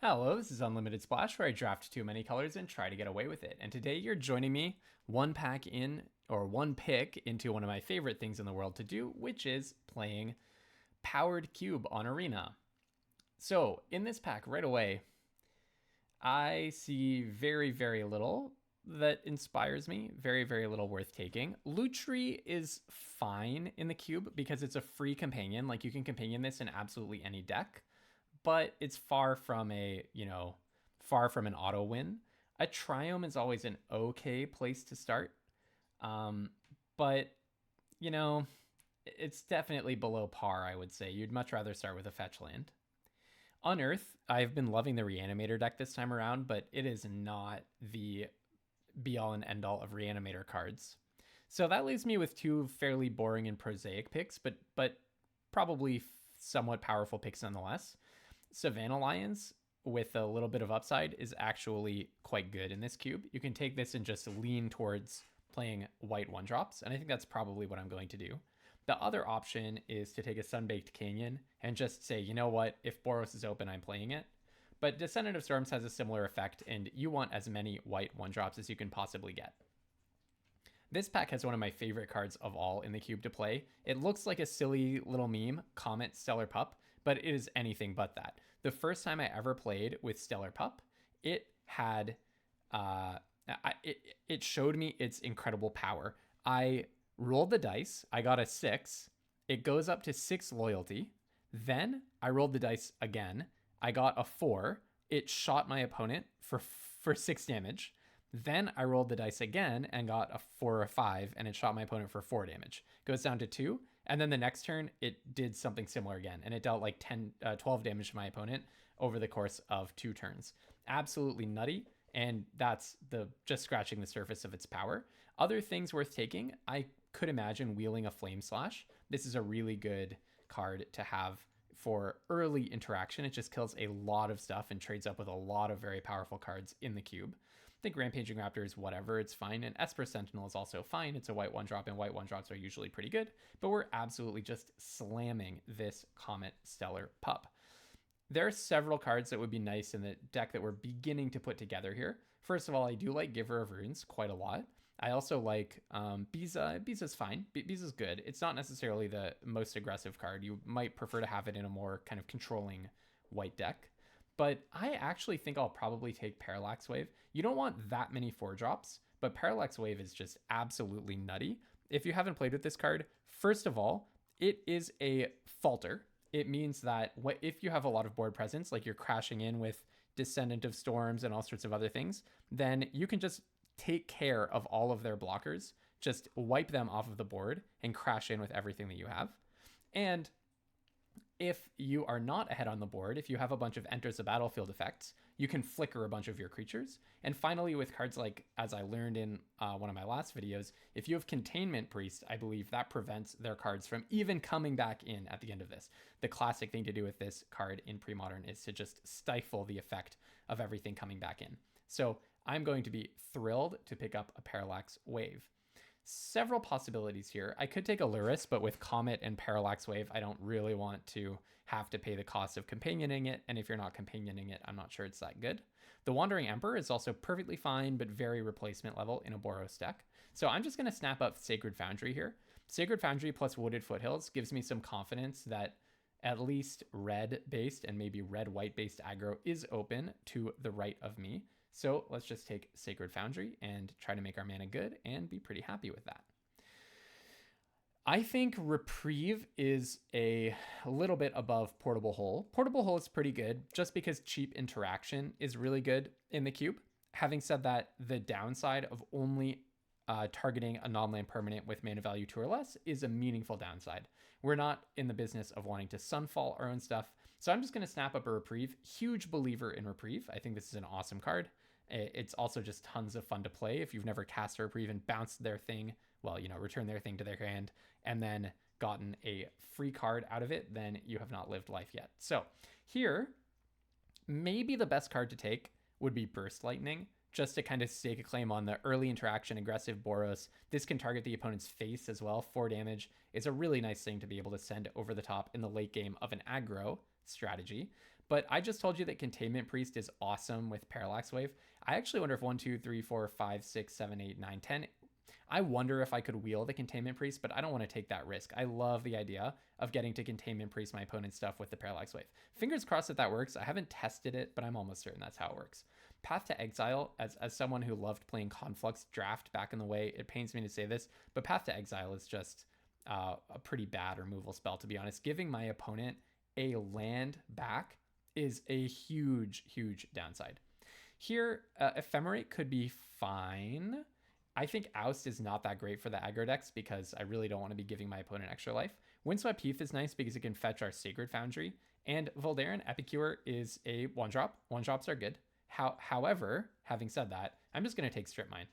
Hello, this is Unlimited Splash, where I draft too many colors and try to get away with it. And today you're joining me one pick into one of my favorite things in the world to do, which is playing Powered Cube on Arena. So in this pack right away, I see very little that inspires me. Very little worth taking. Lutri is fine in the cube because it's a free companion. Like, you can companion this in absolutely any deck, but it's far from an auto win. A Triome is always an okay place to start, but it's definitely below par. I would say you'd much rather start with a fetch land. Unearth, I've been loving the Reanimator deck this time around, but it is not the be-all and end-all of Reanimator cards. So that leaves me with two fairly boring and prosaic picks, but probably somewhat powerful picks nonetheless. Savannah Lions, with a little bit of upside, is actually quite good in this cube. You can take this and just lean towards playing white one-drops, and I think that's probably what I'm going to do. The other option is to take a Sunbaked Canyon and just say, you know what, if Boros is open, I'm playing it. But Descendant of Storms has a similar effect, and you want as many white one-drops as you can possibly get. This pack has one of my favorite cards of all in the cube to play. It looks like a silly little meme, Comet Stellar Pup, but it is anything but that. The first time I ever played with Stellar Pup, it had it showed me its incredible power. I rolled the dice, I got a 6. It goes up to 6 loyalty. Then I rolled the dice again. I got a 4. It shot my opponent for 6 damage. Then I rolled the dice again and got a 4 or 5, and it shot my opponent for 4 damage. Goes down to 2, and then the next turn it did something similar again, and it dealt like 12 damage to my opponent over the course of 2 turns. Absolutely nutty, and that's just scratching the surface of its power. Other things worth taking, I could imagine wheeling a Flame Slash. This is a really good card to have for early interaction. It just kills a lot of stuff and trades up with a lot of very powerful cards in the cube. I think Rampaging Raptor is whatever, it's fine, and Esper Sentinel is also fine. It's a white one-drop, and white one-drops are usually pretty good, but we're absolutely just slamming this Comet Stellar Pup. There are several cards that would be nice in the deck that we're beginning to put together here. First of all, I do like Giver of Runes quite a lot. I also like Biza. Biza's fine. Biza's good. It's not necessarily the most aggressive card. You might prefer to have it in a more kind of controlling white deck. But I actually think I'll probably take Parallax Wave. You don't want that many 4-drops, but Parallax Wave is just absolutely nutty. If you haven't played with this card, first of all, it is a falter. It means that if you have a lot of board presence, like you're crashing in with Descendant of Storms and all sorts of other things, then you can just take care of all of their blockers, just wipe them off of the board and crash in with everything that you have. And if you are not ahead on the board, if you have a bunch of Enters the Battlefield effects, you can flicker a bunch of your creatures. And finally, with cards like, as I learned in one of my last videos, if you have Containment Priest, I believe that prevents their cards from even coming back in at the end of this. The classic thing to do with this card in Pre-Modern is to just stifle the effect of everything coming back in. So I'm going to be thrilled to pick up a Parallax Wave. Several possibilities here. I could take Aluris, but with Comet and Parallax Wave, I don't really want to have to pay the cost of companioning it, and if you're not companioning it, I'm not sure it's that good. The Wandering Emperor is also perfectly fine, but very replacement level in a Boros deck. So I'm just going to snap up Sacred Foundry here. Sacred Foundry plus Wooded Foothills gives me some confidence that at least red-based and maybe red-white-based aggro is open to the right of me. So let's just take Sacred Foundry and try to make our mana good and be pretty happy with that. I think Reprieve is a little bit above Portable Hole. Portable Hole is pretty good just because cheap interaction is really good in the cube. Having said that, the downside of only targeting a non-land permanent with mana value 2 or less is a meaningful downside. We're not in the business of wanting to Sunfall our own stuff. So I'm just going to snap up a Reprieve. Huge believer in Reprieve. I think this is an awesome card. It's also just tons of fun to play. If you've never cast a Reprieve and bounced their thing, well, return their thing to their hand and then gotten a free card out of it, then you have not lived life yet. So here, maybe the best card to take would be Burst Lightning, just to kind of stake a claim on the early interaction, aggressive Boros. This can target the opponent's face as well. 4 damage is a really nice thing to be able to send over the top in the late game of an aggro strategy. But I just told you that Containment Priest is awesome with Parallax Wave. I actually wonder if 1, 2, 3, 4, 5, 6, 7, 8, 9, 10. I wonder if I could wheel the Containment Priest, but I don't want to take that risk. I love the idea of getting to Containment Priest my opponent's stuff with the Parallax Wave. Fingers crossed that that works. I haven't tested it, but I'm almost certain that's how it works. Path to Exile, as someone who loved playing Conflux Draft back in the way, it pains me to say this, but Path to Exile is just a pretty bad removal spell, to be honest. Giving my opponent a land back is a huge, huge downside. Here, Ephemerate could be fine. I think Oust is not that great for the aggro decks because I really don't want to be giving my opponent extra life. Windswept Heath is nice because it can fetch our Sacred Foundry. And Voldaren Epicure is a one-drop. One-drops are good. However, having said that, I'm just going to take Strip Mine.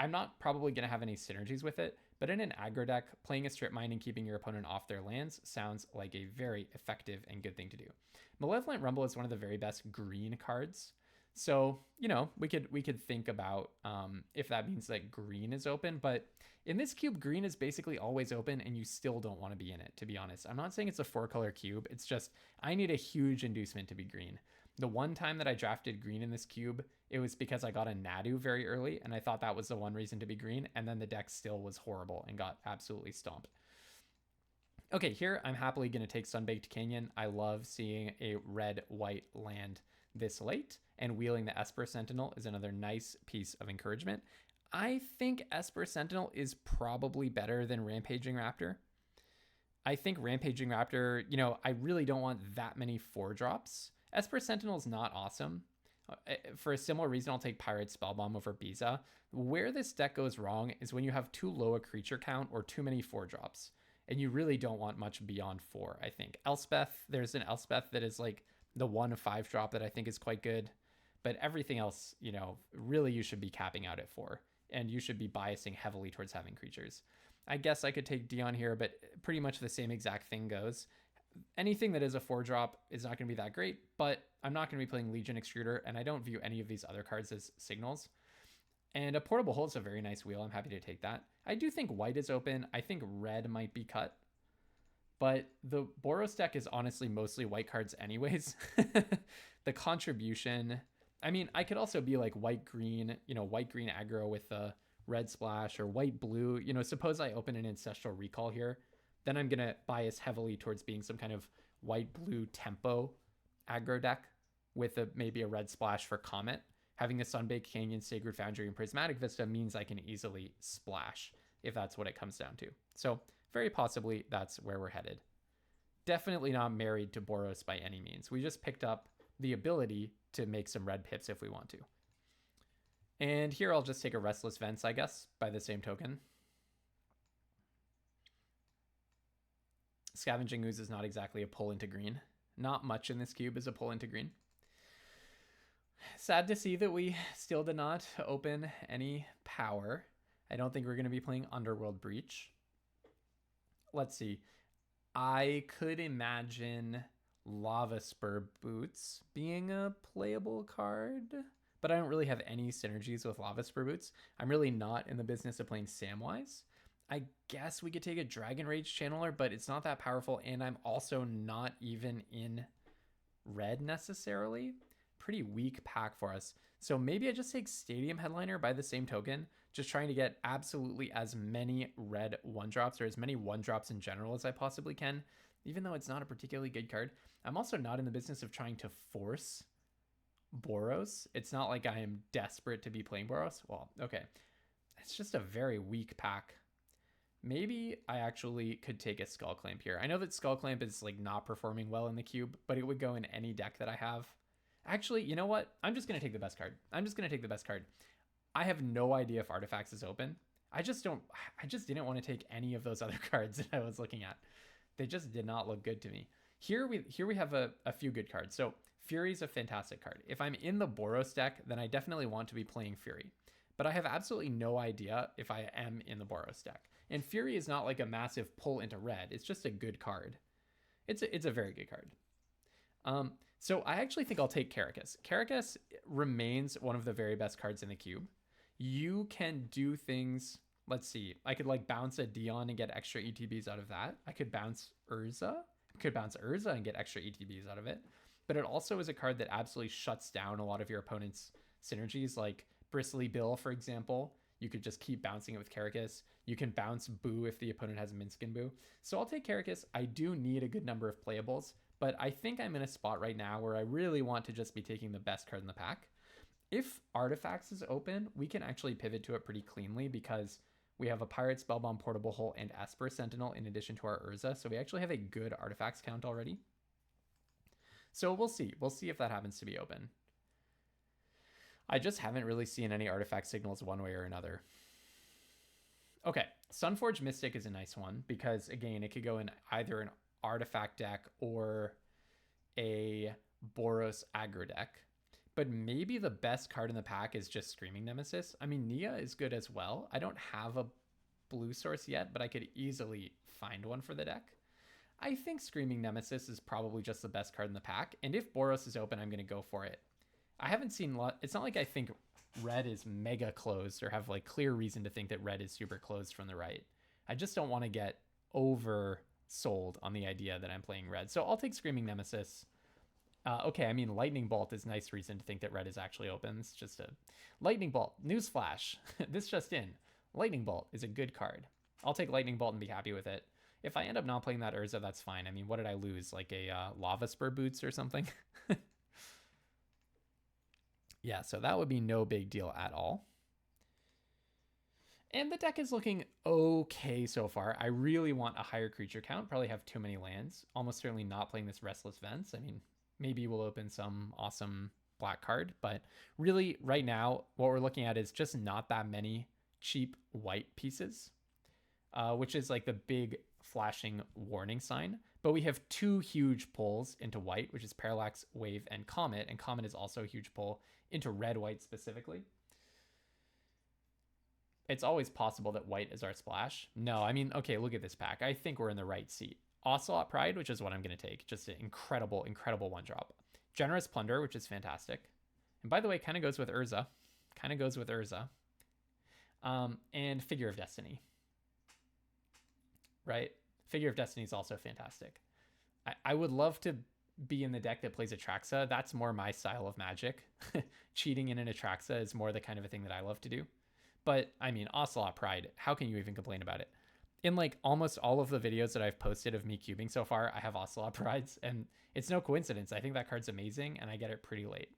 I'm not probably going to have any synergies with it, but in an aggro deck, playing a Strip Mine and keeping your opponent off their lands sounds like a very effective and good thing to do. Malevolent Rumble is one of the very best green cards. So, you know, we could think about if that means that green is open, but in this cube, green is basically always open and you still don't want to be in it, to be honest. I'm not saying it's a 4-color cube. It's just, I need a huge inducement to be green. The one time that I drafted green in this cube, it was because I got a Nadu very early and I thought that was the one reason to be green. And then the deck still was horrible and got absolutely stomped. Okay, here I'm happily going to take Sunbaked Canyon. I love seeing a red-white land this late, and wheeling the Esper Sentinel is another nice piece of encouragement. I think Esper Sentinel is probably better than Rampaging Raptor. I think Rampaging Raptor, you know, I really don't want that many 4-drops. Esper Sentinel is not awesome. For a similar reason, I'll take Pirate Spellbomb over Biza. Where this deck goes wrong is when you have too low a creature count or too many 4-drops, and you really don't want much beyond 4, I think. Elspeth, there's an Elspeth that is like the 1 5-drop that I think is quite good, but everything else, you know, really you should be capping out at 4, and you should be biasing heavily towards having creatures. I guess I could take Dion here, but pretty much the same exact thing goes. Anything that is a 4-drop is not going to be that great, but I'm not going to be playing Legion Extruder, and I don't view any of these other cards as signals. And a Portable Hole is a very nice wheel. I'm happy to take that. I do think white is open. I think red might be cut. But the Boros deck is honestly mostly white cards anyways. The contribution... I mean, I could also be like white-green, you know, white-green aggro with a red splash, or white-blue. You know, suppose I open an Ancestral Recall here. Then I'm going to bias heavily towards being some kind of white-blue tempo aggro deck with maybe a red splash for Comet. Having a Sunbaked Canyon, Sacred Foundry, and Prismatic Vista means I can easily splash if that's what it comes down to. So very possibly that's where we're headed. Definitely not married to Boros by any means. We just picked up the ability to make some red pips if we want to. And here I'll just take a Restless Vents, I guess, by the same token. Scavenging Ooze is not exactly a pull into green. Not much in this cube is a pull into green. Sad to see that we still did not open any power. I don't think we're going to be playing Underworld Breach. Let's see. I could imagine Lava Spur Boots being a playable card, but I don't really have any synergies with Lava Spur Boots. I'm really not in the business of playing Samwise. I guess we could take a Dragon Rage Channeler, but it's not that powerful, and I'm also not even in red necessarily. Pretty weak pack for us. So maybe I just take Stadium Headliner by the same token, just trying to get absolutely as many red 1-drops, or as many 1-drops in general as I possibly can, even though it's not a particularly good card. I'm also not in the business of trying to force Boros. It's not like I am desperate to be playing Boros. Well, okay. It's just a very weak pack. Maybe I actually could take a Skull Clamp here. I know that Skull Clamp is like not performing well in the cube, but it would go in any deck that I have. Actually, you know what? I'm just going to take the best card. I have no idea if Artifacts is open. I just didn't want to take any of those other cards that I was looking at. They just did not look good to me. Here we have a few good cards. So Fury is a fantastic card. If I'm in the Boros deck, then I definitely want to be playing Fury. But I have absolutely no idea if I am in the Boros deck. And Fury is not like a massive pull into red. It's just a good card. It's a very good card. So I actually think I'll take Karakas. Karakas remains one of the very best cards in the cube. You can do things, let's see, I could like bounce a Dion and get extra ETBs out of that. I could bounce Urza. And get extra ETBs out of it. but it also is a card that absolutely shuts down a lot of your opponent's synergies, like Bristly Bill, for example. You could just keep bouncing it with Karakas. You can bounce Boo if the opponent has Minskin Boo. So I'll take Karakas. I do need a good number of playables, but I think I'm in a spot right now where I really want to just be taking the best card in the pack. If Artifacts is open, we can actually pivot to it pretty cleanly because we have a Pirate Spellbound Portable Hole and Esper Sentinel in addition to our Urza, so we actually have a good Artifacts count already. So we'll see. We'll see if that happens to be open. I just haven't really seen any artifact signals one way or another. Okay, Sunforged Mystic is a nice one because, again, it could go in either an artifact deck or a Boros aggro deck. But maybe the best card in the pack is just Screaming Nemesis. I mean, Nia is good as well. I don't have a blue source yet, but I could easily find one for the deck. I think Screaming Nemesis is probably just the best card in the pack. And if Boros is open, I'm going to go for it. I haven't seen a lot. It's not like I think red is mega closed or have like clear reason to think that red is super closed from the right. I just don't want to get oversold on the idea that I'm playing red. So I'll take Screaming Nemesis. Okay, I mean, Lightning Bolt is nice reason to think that red is actually open. It's just a Lightning Bolt. Newsflash. This just in. Lightning Bolt is a good card. I'll take Lightning Bolt and be happy with it. If I end up not playing that Urza, that's fine. I mean, what did I lose? Like a Lava Spur Boots or something? Yeah, so that would be no big deal at all. And the deck is looking okay so far. I really want a higher creature count. Probably have too many lands. Almost certainly not playing this Restless Vents. I mean, maybe we'll open some awesome black card. But really, right now, what we're looking at is just not that many cheap white pieces, which is like the big flashing warning sign. But we have two huge pulls into white, which is Parallax, Wave, and Comet. And Comet is also a huge pull into red-white specifically. It's always possible that white is our splash. No, I mean, okay, look at this pack. I think we're in the right seat. Ocelot Pride, which is what I'm going to take. Just an incredible, incredible one-drop. Generous Plunder, which is fantastic. And by the way, kind of goes with Urza. Kind of goes with Urza. And Figure of Destiny. Right? Figure of Destiny is also fantastic. I would love to be in the deck that plays Atraxa. That's more my style of Magic. Cheating in an Atraxa is more the kind of a thing that I love to do. But, I mean, Ocelot Pride, how can you even complain about it? In, like, almost all of the videos that I've posted of me cubing so far, I have Ocelot Prides, and it's no coincidence. I think that card's amazing, and I get it pretty late.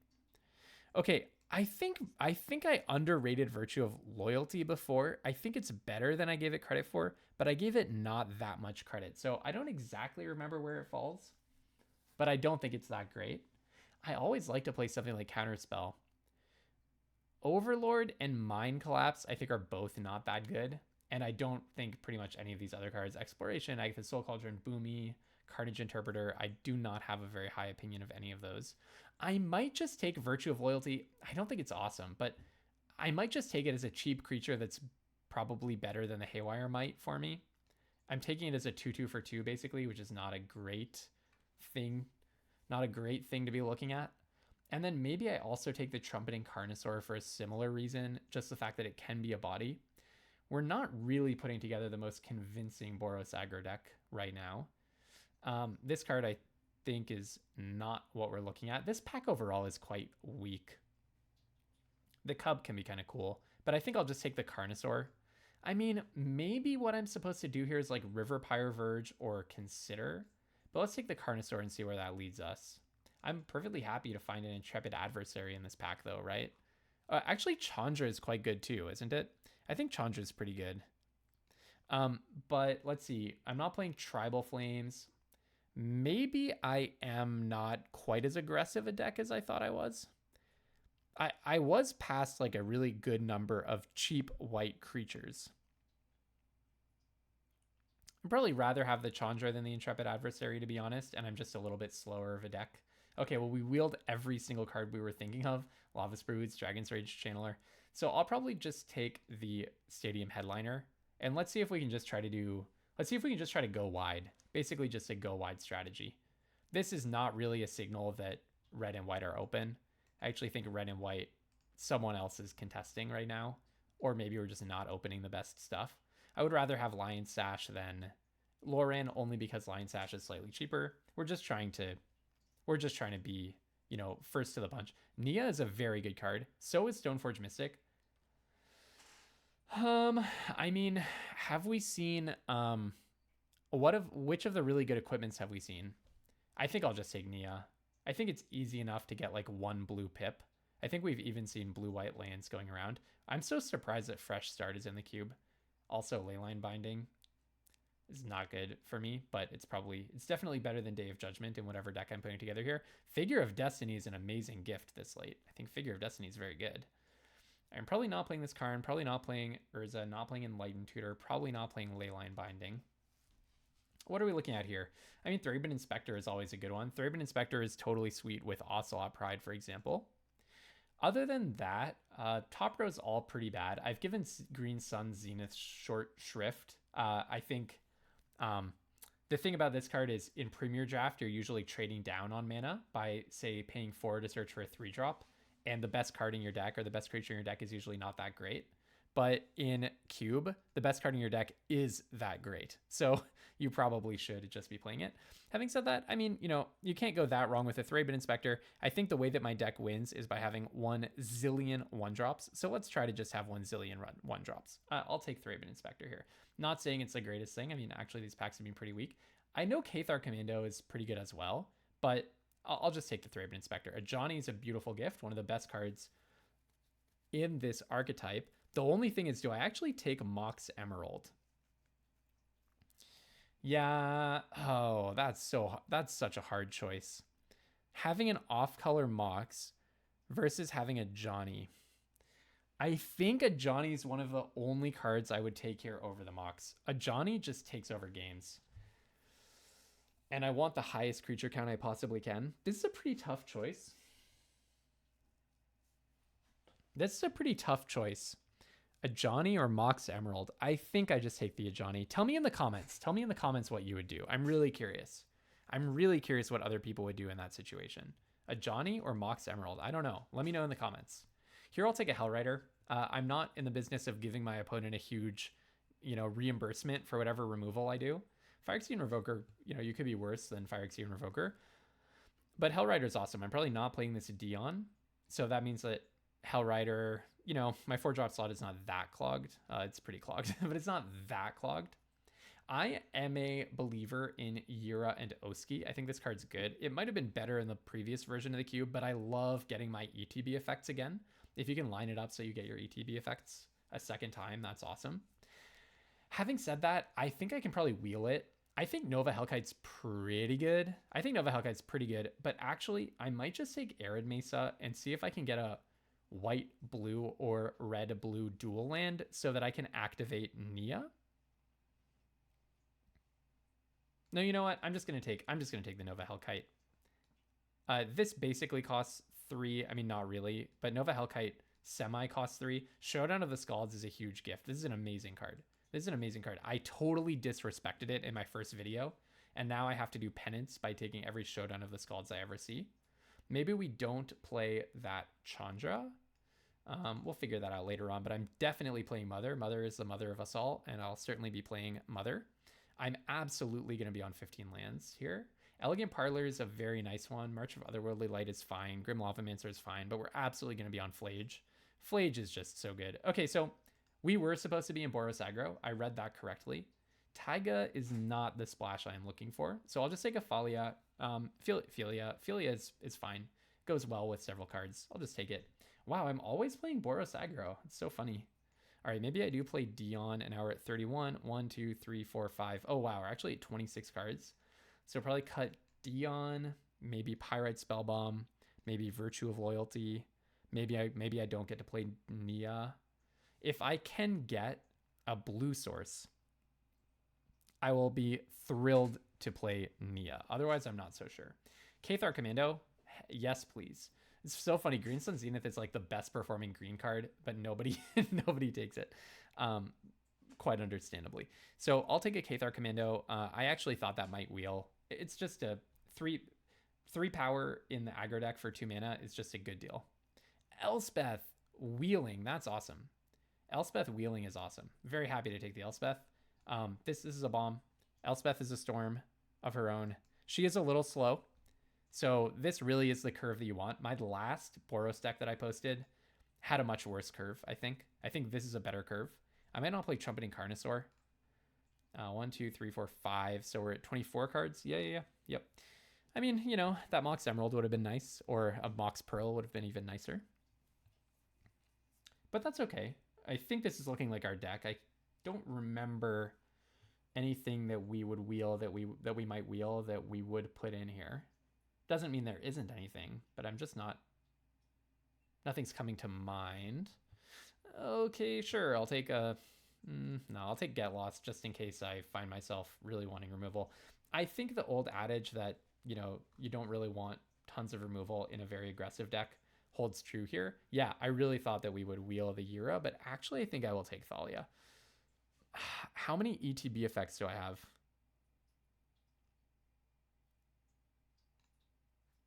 Okay, I think I underrated Virtue of Loyalty before. I think it's better than I gave it credit for, but I gave it not that much credit. So I don't exactly remember where it falls, but I don't think it's that great. I always like to play something like Counterspell. Overlord and Mind Collapse, I think, are both not that good. And I don't think pretty much any of these other cards, Exploration, Agatha's Soul Cauldron, Boomy, Carnage Interpreter, I do not have a very high opinion of any of those. I might just take Virtue of Loyalty. I don't think it's awesome, but I might just take it as a cheap creature that's probably better than the Haywire Might for me. I'm taking it as a 2/2 for 2, basically, which is not a great thing. Not a great thing to be looking at. And then maybe I also take the Trumpeting Carnosaur for a similar reason, just the fact that it can be a body. We're not really putting together the most convincing Boros aggro deck right now. This card, I think, is not what we're looking at. This pack overall is quite weak. The Cub can be kind of cool, but I think I'll just take the Carnosaur. I mean, maybe what I'm supposed to do here is like River Pyre Verge or Consider, but let's take the Carnosaur and see where that leads us. I'm perfectly happy to find an Intrepid Adversary in this pack, though, right? Actually, Chandra is quite good, too, isn't it? I think Chandra is pretty good. But let's see. I'm not playing Tribal Flames. Maybe I am not quite as aggressive a deck as I thought I was. I was past like a really good number of cheap white creatures. I'd probably rather have the Chandra than the Intrepid Adversary, to be honest, and I'm just a little bit slower of a deck. Okay, well, we wheeled every single card we were thinking of. Lava Spruits, Dragon's Rage Channeler. So I'll probably just take the Stadium Headliner, and let's see if we can just try to go wide. Basically just a go wide strategy. This is not really a signal that red and white are open. I actually think red and white, someone else is contesting right now, or maybe we're just not opening the best stuff. I would rather have Lion Sash than Loran, only because Lion Sash is slightly cheaper. We're just trying to We're just trying to be, you know, first to the punch. Nia is a very good card. So is Stoneforge Mystic. I mean, have we seen which of the really good equipments have we seen? I think I'll just take Nia. I think it's easy enough to get like one blue pip. I think we've even seen blue-white lands going around. I'm so surprised that Fresh Start is in the cube. Also, Leyline Binding is not good for me, but it's definitely better than Day of Judgment in whatever deck I'm putting together here. Figure of Destiny is an amazing gift this late. I think Figure of Destiny is very good. I'm probably not playing this Karn, probably not playing Urza, not playing Enlightened Tutor, probably not playing Leyline Binding. What are we looking at here? I mean, Thraben Inspector is always a good one. Thraben Inspector is totally sweet with Ocelot Pride, for example. Other than that, top row is all pretty bad. I've given Green Sun Zenith Short Shrift. I think the thing about this card is in Premier Draft, you're usually trading down on mana by, say, paying 4 to search for a 3-drop. And the best card in your deck or the best creature in your deck is usually not that great. But in Cube, the best card in your deck is that great. So you probably should just be playing it. Having said that, I mean, you know, you can't go that wrong with a Thraben Inspector. I think the way that my deck wins is by having 1 zillion 1-drops. So let's try to just have 1 zillion 1-drops. I'll take Thraben Inspector here. Not saying it's the greatest thing. I mean, actually, these packs have been pretty weak. I know Cathar Commando is pretty good as well, but I'll just take the Thraben Inspector. A Johnny is a beautiful gift, one of the best cards in this archetype. The only thing is, do I actually take Mox Emerald? Yeah. Oh, that's such a hard choice. Having an off-color Mox versus having a Johnny. I think a Johnny is one of the only cards I would take here over the Mox. A Johnny just takes over games. And I want the highest creature count I possibly can. This is a pretty tough choice. A Johnny or Mox Emerald? I think I just take the Johnny. Tell me in the comments. What you would do. I'm really curious. What other people would do in that situation. A Johnny or Mox Emerald? I don't know. Let me know in the comments. Here, I'll take a Hellrider. I'm not in the business of giving my opponent a huge, you know, reimbursement for whatever removal I do. Phyrexian Revoker, you know, you could be worse than Phyrexian Revoker. But Hellrider is awesome. I'm probably not playing this Dion. So that means that Hellrider, you know, my 4-drop slot is not that clogged. It's pretty clogged, but it's not that clogged. I am a believer in Yura and Oski. I think this card's good. It might have been better in the previous version of the cube, but I love getting my ETB effects again. If you can line it up so you get your ETB effects a second time, that's awesome. Having said that, I think I can probably wheel it. I think Nova Hellkite's pretty good. But actually, I might just take Arid Mesa and see if I can get a white-blue or red-blue dual land so that I can activate Nia. No, you know what? I'm just gonna take the Nova Hellkite. This basically costs 3. I mean, not really, but Nova Hellkite semi costs 3. Showdown of the Scalds is a huge gift. This is an amazing card. I totally disrespected it in my first video, and now I have to do penance by taking every Showdown of the Scalds I ever see. Maybe we don't play that Chandra. We'll figure that out later on, but I'm definitely playing Mother. Mother is the mother of us all, and I'll certainly be playing Mother. I'm absolutely going to be on 15 lands here. Elegant Parlor is a very nice one. March of Otherworldly Light is fine. Grim Lavamancer is fine, but we're absolutely going to be on Flage. Flage is just so good. Okay, so we were supposed to be in Boros aggro. I read that correctly. Taiga is not the splash I'm looking for, so I'll just take a Falia. Philia is fine. Goes well with several cards. I'll just take it. Wow, I'm always playing Boros aggro. It's so funny. All right, maybe I do play Dion, and now we're at 31. 1, 2, 3, 4, 5. Oh, wow, we're actually at 26 cards. So probably cut Dion, maybe Pyrite Spellbomb, maybe Virtue of Loyalty. Maybe I don't get to play Nia. If I can get a blue source, I will be thrilled to play Nia. Otherwise, I'm not so sure. Cathar Commando, yes, please. It's so funny. Green Sun Zenith is like the best performing green card, but nobody takes it. Quite understandably. So I'll take a Cathar Commando. I actually thought that might wheel. It's just a 3 power in the aggro deck for 2 mana is just a good deal. Elspeth wheeling, that's awesome. Elspeth wheeling is awesome. Very happy to take the Elspeth. This is a bomb. Elspeth is a storm of her own. She is a little slow. So this really is the curve that you want. My last Boros deck that I posted had a much worse curve, I think. I think this is a better curve. I might not play Trumpeting Carnosaur. 1, 2, 3, 4, 5. So we're at 24 cards. Yeah. Yep. I mean, you know, that Mox Emerald would have been nice, or a Mox Pearl would have been even nicer. But that's okay. I think this is looking like our deck. I don't remember anything that we would wheel that we might wheel that we would put in here. Doesn't mean there isn't anything, but I'm just not. Nothing's coming to mind. Okay, sure. I'll take a. No, I'll take Get Lost just in case I find myself really wanting removal. I think the old adage that, you know, you don't really want tons of removal in a very aggressive deck holds true here. Yeah, I really thought that we would wheel the Yura, but actually I think I will take Thalia. How many ETB effects do I have?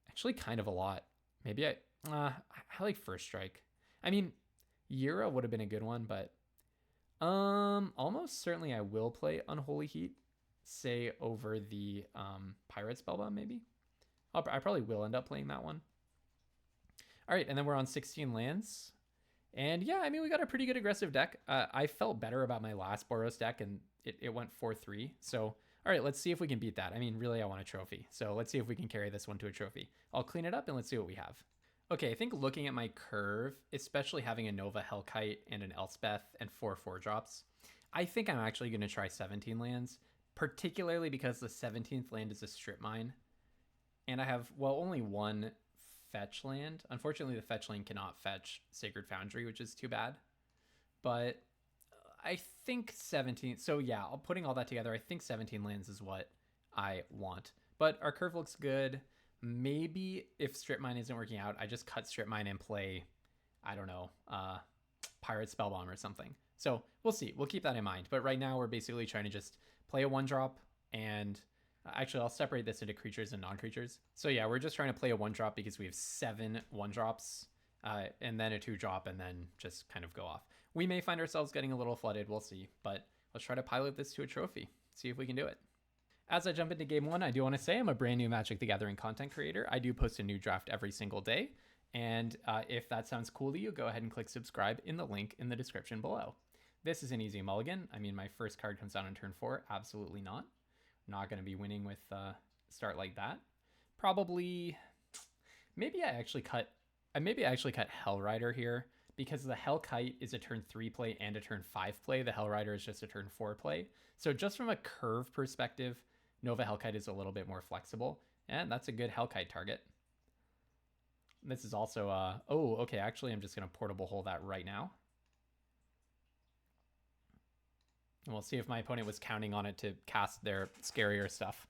Actually, kind of a lot. Maybe I like First Strike. I mean, Yura would have been a good one, but almost certainly I will play Unholy Heat, say over the Pirate Spellbound maybe. I probably will end up playing that one. All right, and then we're on 16 lands. And yeah, I mean, we got a pretty good aggressive deck. I felt better about my last Boros deck, and it went 4-3. So, all right, let's see if we can beat that. I mean, really, I want a trophy. So let's see if we can carry this one to a trophy. I'll clean it up, and let's see what we have. Okay, I think looking at my curve, especially having a Nova Hellkite and an Elspeth and 4/4 drops, I think I'm actually going to try 17 lands, particularly because the 17th land is a strip mine. And I have, well, only one fetch land. Unfortunately, the fetch land cannot fetch Sacred Foundry, which is too bad. But I think 17. So yeah, putting all that together, I think 17 lands is what I want. But our curve looks good. Maybe if Strip Mine isn't working out, I just cut Strip Mine and play, I don't know, Pirate Spellbomb or something. So we'll see. We'll keep that in mind. But right now we're basically trying to just play a 1-drop and actually I'll separate this into creatures and non-creatures. So yeah, we're just trying to play a 1-drop because we have 7 1-drops and then a 2-drop and then just kind of go off. We may find ourselves getting a little flooded. We'll see. But let's try to pilot this to a trophy. See if we can do it. As I jump into game 1, I do want to say I'm a brand new Magic the Gathering content creator. I do post a new draft every single day. And if that sounds cool to you, go ahead and click subscribe in the link in the description below. This is an easy mulligan. I mean, my first card comes out on turn 4. Absolutely not. Not going to be winning with start like that. Probably, maybe I actually cut Hellrider here because the Hellkite is a turn 3 play and a turn 5 play. The Hellrider is just a turn 4 play. So just from a curve perspective, Nova Hellkite is a little bit more flexible, and that's a good Hellkite target. This is also, oh, okay, actually I'm just going to Portable Hole that right now. And we'll see if my opponent was counting on it to cast their scarier stuff.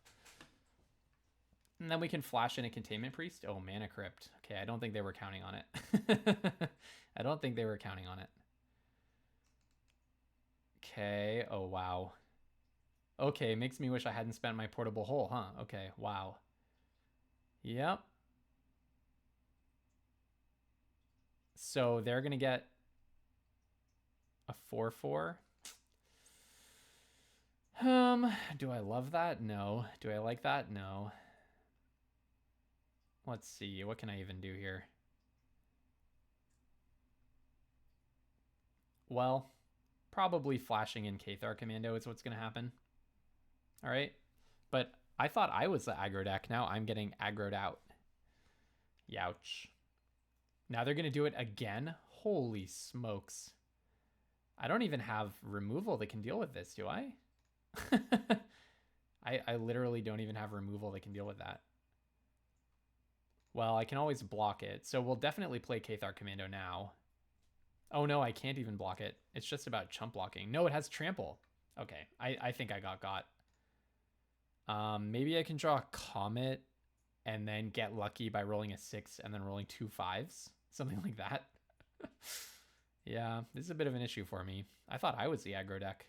And then we can flash in a Containment Priest. Oh, Mana Crypt. Okay, I don't think they were counting on it. I don't think they were counting on it. Okay, oh wow. Okay, makes me wish I hadn't spent my Portable Hole, huh? Okay, wow. Yep. So they're going to get a 4/4. Do I love that? No. Do I like that? No. Let's see. What can I even do here? Well, probably flashing in Cathar Commando is what's going to happen. All right. But I thought I was the aggro deck. Now I'm getting aggroed out. Youch. Now they're going to do it again? Holy smokes. I don't even have removal that can deal with this, do I? I literally don't even have removal that can deal with that. Well, I can always block it. So we'll definitely play Cathar Commando now. Oh no, I can't even block it. It's just about chump blocking. No, it has trample. Okay, I think I got. Maybe I can draw a Comet and then get lucky by rolling a 6 and then rolling 2 5s. Something like that. Yeah, this is a bit of an issue for me. I thought I was the aggro deck.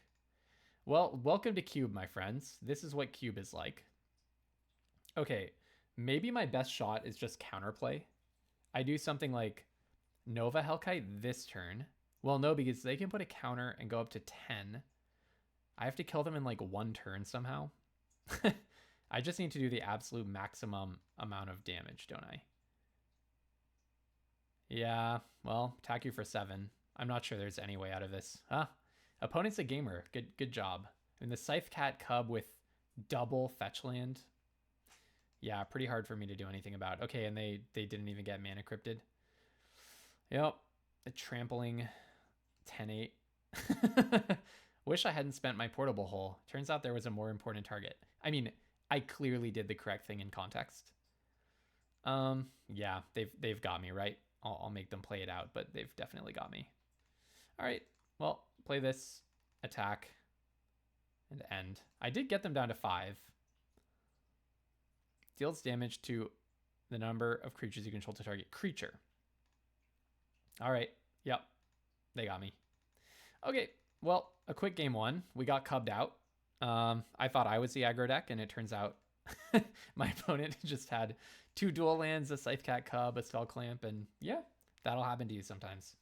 Well, welcome to Cube, my friends. This is what Cube is like. Okay, maybe my best shot is just counterplay. I do something like Nova Hellkite this turn. Well, no, because they can put a counter and go up to 10. I have to kill them in like 1 turn somehow. I just need to do the absolute maximum amount of damage, don't I? Yeah, well, attack you for 7. I'm not sure there's any way out of this. Huh? Opponent's a gamer. Good job. And the Scythe Cat Cub with double fetch land. Yeah, pretty hard for me to do anything about. Okay, and they didn't even get mana cryptid. Yep. The trampling 10-8. Wish I hadn't spent my portable hole. Turns out there was a more important target. I mean, I clearly did the correct thing in context. Yeah, they've got me, right? I'll make them play it out, but they've definitely got me. All right, well, play this, attack, and end. I did get them down to 5. Deals damage to the number of creatures you control to target creature. All right, yep, they got me. Okay, well, a quick game 1. We got cubbed out. I thought I was the aggro deck, and it turns out my opponent just had 2 dual lands, a Scythe Cat Cub, a Skull Clamp, and yeah, that'll happen to you sometimes.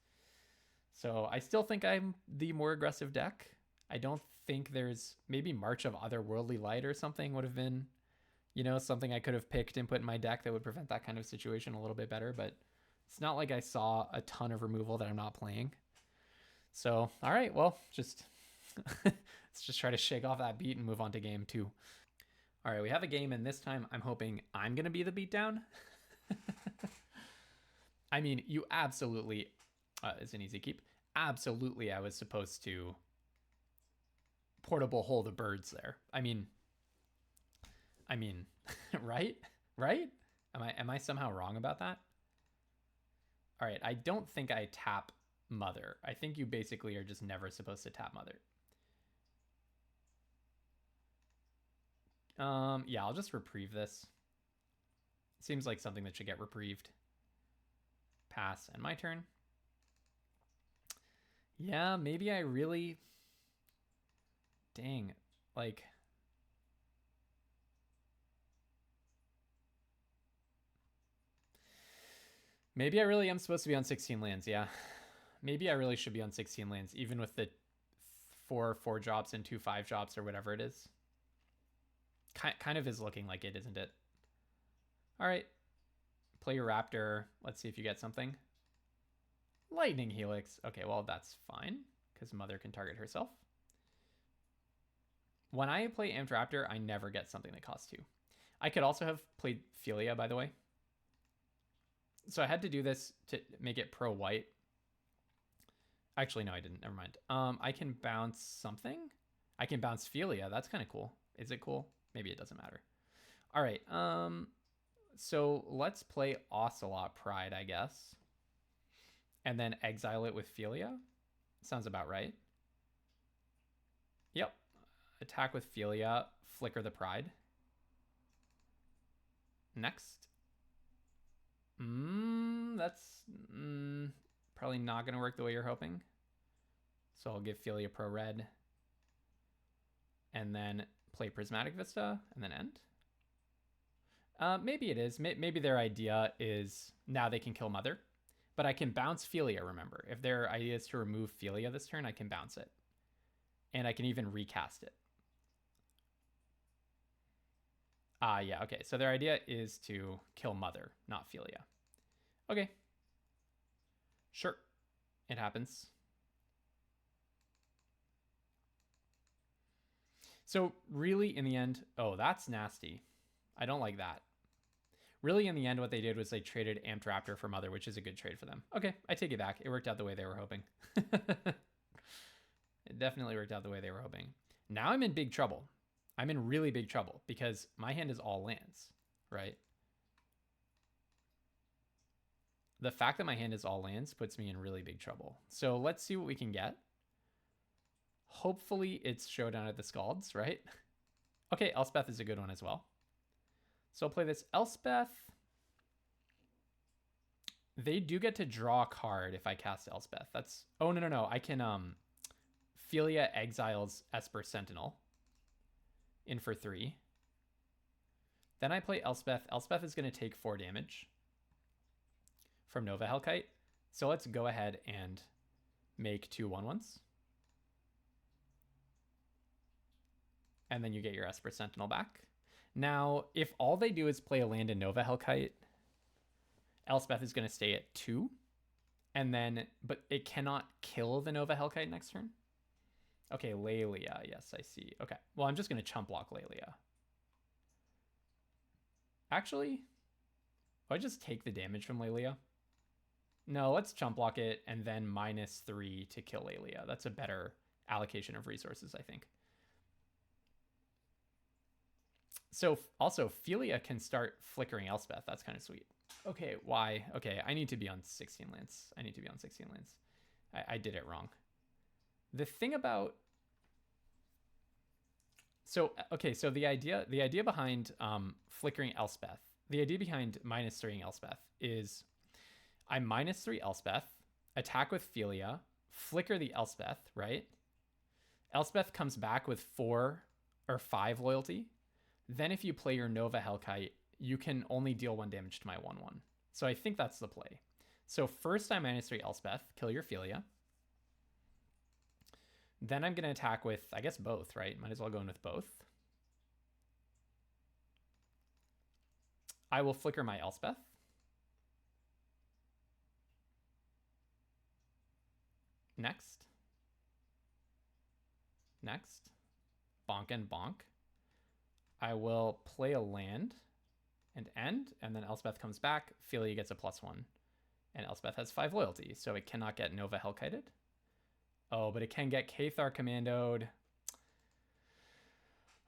So I still think I'm the more aggressive deck. I don't think there's maybe March of Otherworldly Light or something would have been, you know, something I could have picked and put in my deck that would prevent that kind of situation a little bit better, but it's not like I saw a ton of removal that I'm not playing. So, all right, well, just let's just try to shake off that beat and move on to game 2. All right, we have a game, and this time I'm hoping I'm going to be the beatdown. I mean, you absolutely, it's an easy keep. Absolutely, I was supposed to portable hole the birds there. I mean, right? Right? Am I somehow wrong about that? All right, I don't think I tap Mother. I think you basically are just never supposed to tap Mother. Yeah, I'll just reprieve this. Seems like something that should get reprieved. Pass, and my turn. Yeah, maybe I really... Dang, like... Maybe I really am supposed to be on 16 lands, yeah. Maybe I really should be on 16 lands, even with the 4 drops and 2 5 drops or whatever it is. Kind of is looking like it, isn't it? All right. Play your Raptor. Let's see if you get something. Lightning Helix. Okay, well, that's fine, because Mother can target herself. When I play Amped Raptor, I never get something that costs 2. I could also have played Philia, by the way. So I had to do this to make it pro-white. Actually, no, I didn't. Never mind. I can bounce something. I can bounce Philia. That's kind of cool. Is it cool? Maybe it doesn't matter. All right. So let's play Ocelot Pride, I guess. And then exile it with Philia. Sounds about right. Yep. Attack with Philia. Flicker the Pride. Next. That's probably not going to work the way you're hoping. So I'll give Philia Pro Red. And then play Prismatic Vista and then end. Maybe it is. Maybe their idea is now they can kill Mother. But I can bounce Philia, remember. If their idea is to remove Philia this turn, I can bounce it. And I can even recast it. Yeah, okay. So their idea is to kill Mother, not Philia. Okay. Sure. It happens. So really, in the end... Oh, that's nasty. I don't like that. Really, in the end, what they did was they traded Amped Raptor for Mother, which is a good trade for them. Okay, I take it back. It worked out the way they were hoping. It definitely worked out the way they were hoping. Now I'm in big trouble. I'm in really big trouble because my hand is all lands, right? The fact that my hand is all lands puts me in really big trouble. So let's see what we can get. Hopefully it's Showdown at the Scalds, right? Okay, Elspeth is a good one as well. So I'll play this Elspeth. They do get to draw a card if I cast Elspeth. That's... Oh, no. I can... Philia exiles Esper Sentinel in for 3. Then I play Elspeth. Elspeth is going to take 4 damage from Nova Hellkite. So let's go ahead and make 2 1/1s. And then you get your Esper Sentinel back. Now, if all they do is play a land in Nova Hellkite, Elspeth is going to stay at 2. And then, but it cannot kill the Nova Hellkite next turn. Okay, Liiga. Yes, I see. Okay. Well, I'm just going to chump block Liiga. Actually, do I just take the damage from Liiga? No, let's chump block it and then -3 to kill Liiga. That's a better allocation of resources, I think. So also, Philia can start flickering Elspeth. That's kind of sweet. Okay, why? Okay, I need to be on 16 lands. I need to be on 16 lands. I did it wrong. The thing about... So, okay, so the idea behind flickering Elspeth, the idea behind -3ing Elspeth is I -3 Elspeth, attack with Philia, flicker the Elspeth, right? Elspeth comes back with 4 or 5 loyalty. Then if you play your Nova Hellkite, you can only deal 1 damage to my 1/1. So I think that's the play. So first I -3 Elspeth, kill your Philia. Then I'm going to attack with, I guess, both, right? Might as well go in with both. I will flicker my Elspeth. Next. Next. Bonk and bonk. I will play a land and end, and then Elspeth comes back. Philia gets a +1. And Elspeth has 5 loyalty, so it cannot get Nova Hellkited. Oh, but it can get Cathar commandoed.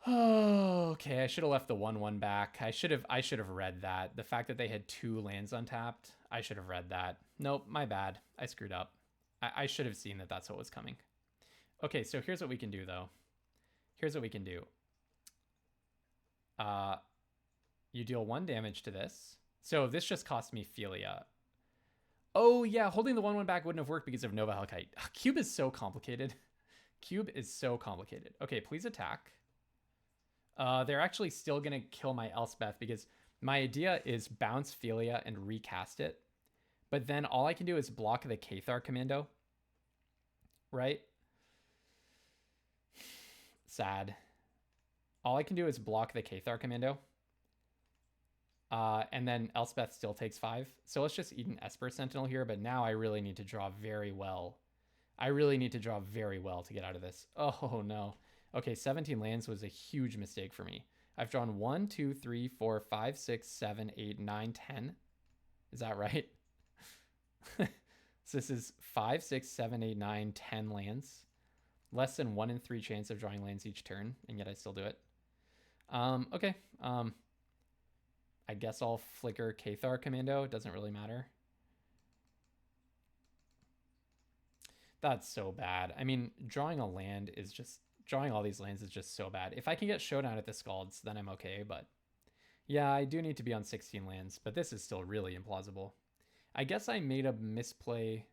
Oh, okay. I should have left the 1/1 back. I should have read that. The fact that they had 2 lands untapped, I should have read that. Nope, my bad. I screwed up. I should have seen that that's what was coming. Okay, so here's what we can do, though. Here's what we can do. You deal 1 damage to this. So this just cost me Philia. Oh, yeah, holding the 1/1 back wouldn't have worked because of Nova Hellkite. Cube is so complicated. Cube is so complicated. Okay, please attack. They're actually still going to kill my Elspeth because my idea is bounce Philia and recast it. But then all I can do is block the Cathar commando. Right? Sad. All I can do is block the Cathar commando. And then Elspeth still takes 5. So let's just eat an Esper Sentinel here. But now I really need to draw very well. I really need to draw very well to get out of this. Oh, no. Okay, 17 lands was a huge mistake for me. I've drawn 1, 2, 3, 4, 5, 6, 7, 8, 9, 10. Is that right? So this is 5, 6, 7, 8, 9, 10 lands. Less than 1 in 3 chance of drawing lands each turn, and yet I still do it. Okay. I guess I'll flicker Cathar commando. It doesn't really matter. That's so bad. I mean, drawing a land is just... Drawing all these lands is just so bad. If I can get Showdown at the Scalds, then I'm okay, but... Yeah, I do need to be on 16 lands, but this is still really implausible. I guess I made a misplay.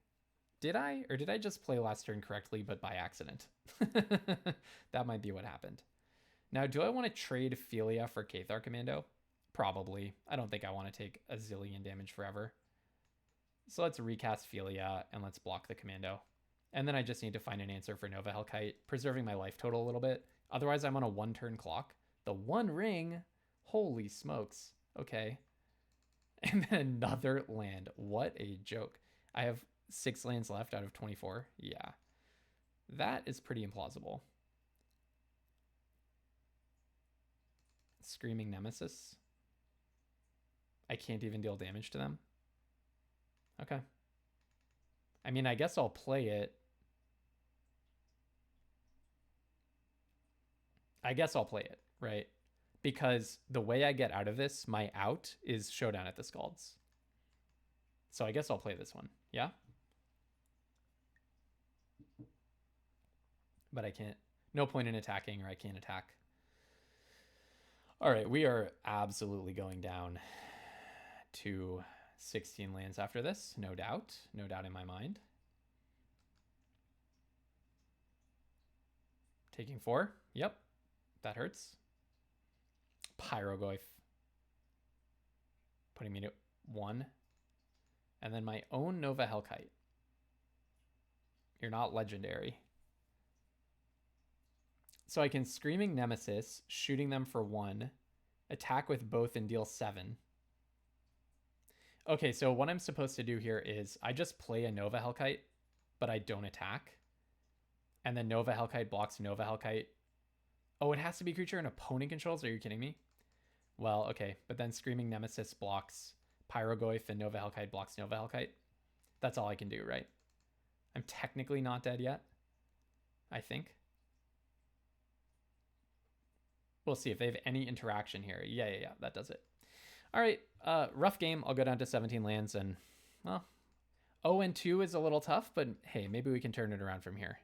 Did I? Or did I just play last turn correctly, but by accident? That might be what happened. Now, do I want to trade Philia for Cathar Commando? Probably. I don't think I want to take a zillion damage forever. So let's recast Philia and let's block the Commando. And then I just need to find an answer for Nova Hellkite, preserving my life total a little bit. Otherwise, I'm on a 1-turn clock. The 1 ring? Holy smokes. Okay. And then another land. What a joke. I have 6 lands left out of 24. Yeah. That is pretty implausible. Screaming Nemesis. I can't even deal damage to them. Okay. I mean, I guess I'll play it. Right? Because the way I get out of this, my out is Showdown at the Scalds. So I guess I'll play this one. Yeah? But I can't. No point in attacking, or I can't attack. All right, we are absolutely going down to 16 lands after this. No doubt. No doubt in my mind. Taking 4. Yep. That hurts. Pyrogoyf. Putting me to 1. And then my own Nova Hellkite. You're not legendary. So I can Screaming Nemesis, shooting them for 1, Attack with both and deal 7. Okay, so what I'm supposed to do here is I just play a Nova Hellkite, but I don't attack. And then Nova Hellkite blocks Nova Hellkite. Oh, it has to be a creature an opponent controls? Are you kidding me? Well, okay, but then Screaming Nemesis blocks Pyrogoyf and Nova Hellkite blocks Nova Hellkite. That's all I can do, right? I'm technically not dead yet, I think. We'll see if they have any interaction here. Yeah, that does it. All right, rough game. I'll go down to 17 lands, and, well, 0-2 is a little tough, but hey, maybe we can turn it around from here.